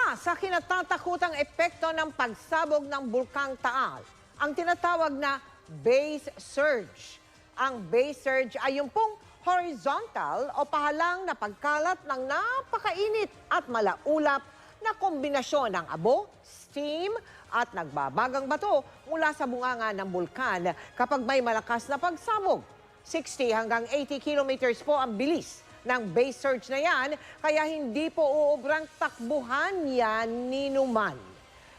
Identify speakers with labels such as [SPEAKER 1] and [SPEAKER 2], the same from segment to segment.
[SPEAKER 1] Isa sa kinatatakutang epekto ng pagsabog ng Bulkang Taal, ang tinatawag na base surge. Ang base surge ay yung pong horizontal o pahalang na pagkalat ng napakainit at malaulap na kombinasyon ng abo, steam at nagbabagang bato mula sa bunganga ng bulkan kapag may malakas na pagsabog. 60 hanggang 80 kilometers po ang bilis ng base surge na yan, kaya hindi po uubrang takbuhan yan ni Numan.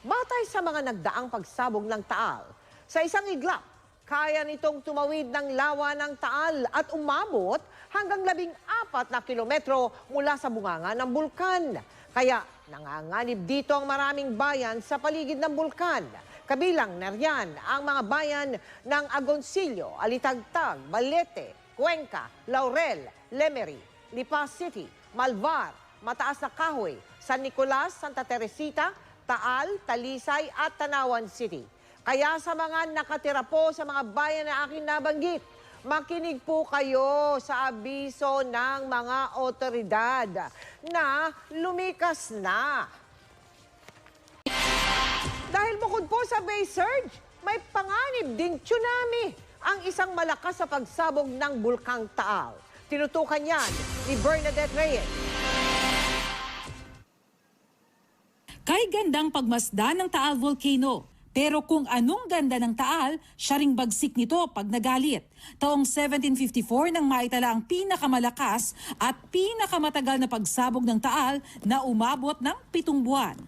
[SPEAKER 1] Batay sa mga nagdaang pagsabog ng Taal, sa isang iglap, kaya nitong tumawid ng lawa ng Taal at umabot hanggang 14 na kilometro mula sa bunganga ng bulkan. Kaya nanganganib dito ang maraming bayan sa paligid ng bulkan. Kabilang na riyan ang mga bayan ng Agoncillo, Alitagtag, Balete, Cuenca, Laurel, Lemery, Lipa City, Malvar, Mataas na Kahoy, San Nicolas, Santa Teresita, Taal, Talisay at Tanawan City. Kaya sa mga nakatira po sa mga bayan na aking nabanggit, makinig po kayo sa abiso ng mga otoridad na lumikas na. Dahil bukod po sa base surge, may panganib ding tsunami ang isang malakas sa pagsabog ng Bulkang Taal. Tinutukan yan ni Bernadette Reyes.
[SPEAKER 2] Kay gandang pagmasdan ng Taal Volcano. Pero kung anong ganda ng Taal, siya ring bagsik nito pag nagalit. Taong 1754 nang maitala ang pinakamalakas at pinakamatagal na pagsabog ng Taal na umabot ng 7 buwan.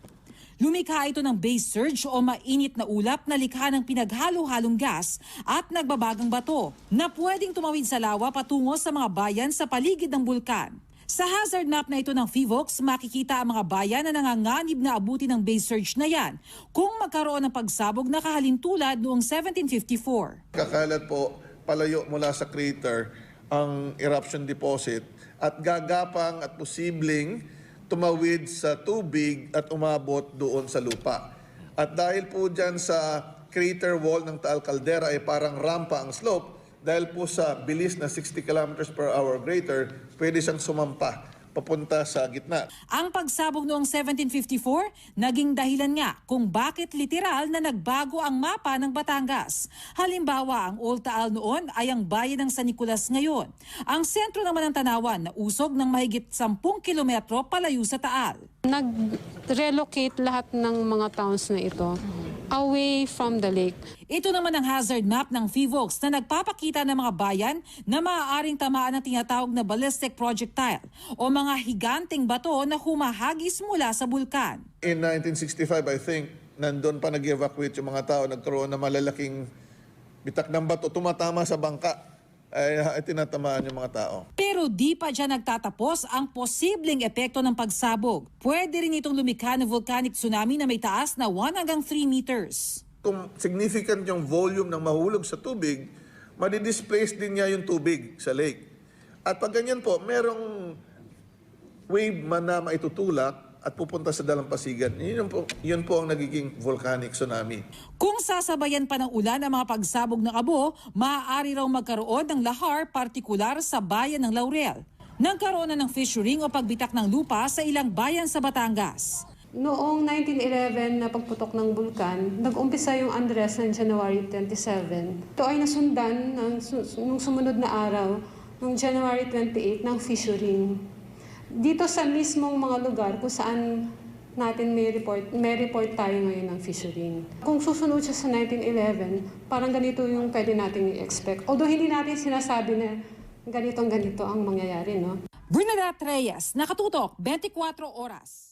[SPEAKER 2] Lumikha ito ng base surge o mainit na ulap na likha ng pinaghalo-halong gas at nagbabagang bato na pwedeng tumawid sa lawa patungo sa mga bayan sa paligid ng bulkan. Sa hazard map na ito ng PHIVOLCS, makikita ang mga bayan na nanganganib na abutin ng base surge na yan kung magkaroon ng pagsabog na kahalintulad noong 1754.
[SPEAKER 3] Kakalat po palayo mula sa crater ang eruption deposit at gagapang at posibleng tumawid sa tubig at umabot doon sa lupa. At dahil po dyan sa crater wall ng Taal Caldera ay parang rampa ang slope, dahil po sa bilis na 60 kilometers per hour greater, pwede siyang sumampa papunta sa gitna.
[SPEAKER 2] Ang pagsabog noong 1754, naging dahilan nga kung bakit literal na nagbago ang mapa ng Batangas. Halimbawa, ang Old Taal noon ay ang bayan ng San Nicolas ngayon. Ang sentro naman ng Tanawan na usog ng mahigit 10 kilometro palayo sa Taal.
[SPEAKER 4] Nag-relocate lahat ng mga towns na ito away from the lake.
[SPEAKER 2] Ito naman ang hazard map ng PHIVOLCS na nagpapakita ng mga bayan na maaaring tamaan ng tinatawag na ballistic projectile o mga higanteng bato na humahagis mula sa bulkan.
[SPEAKER 3] In 1965, I think, nandun pa nag-evacuate yung mga tao, nagkaroon ng malalaking bitak ng bato, tumatama sa bangka, ay tinatamaan yung mga tao.
[SPEAKER 2] Pero di pa dyan nagtatapos ang posibleng epekto ng pagsabog. Pwede rin itong lumikha ng volcanic tsunami na may taas na 1 hanggang 3 meters.
[SPEAKER 3] Kung significant yung volume ng mahulog sa tubig, madidisplace din niya yung tubig sa lake. At pag ganyan po, merong wave man na maitutulak at pupunta sa dalampasigan. Yun po ang nagiging volcanic tsunami.
[SPEAKER 2] Kung sasabayan pa ng ulan ang mga pagsabog ng abo, maaari raw magkaroon ng lahar partikular sa bayan ng Laurel. Nagkaroon na ng fissuring o pagbitak ng lupa sa ilang bayan sa Batangas.
[SPEAKER 4] Noong 1911 na pagputok ng bulkan, nag-umpisa yung Andres ng January 27. Ito ay nasundan nung sumunod na araw, noong January 28, ng fissuring. Dito sa mismong mga lugar kung saan natin may report tayo ngayon ng fissuring. Kung susunod siya sa 1911, parang ganito yung pwede natin i-expect. Although hindi natin sinasabi na ganito ang mangyayari, no?
[SPEAKER 2] Bernadette Reyes, Nakatutok, 24 Oras.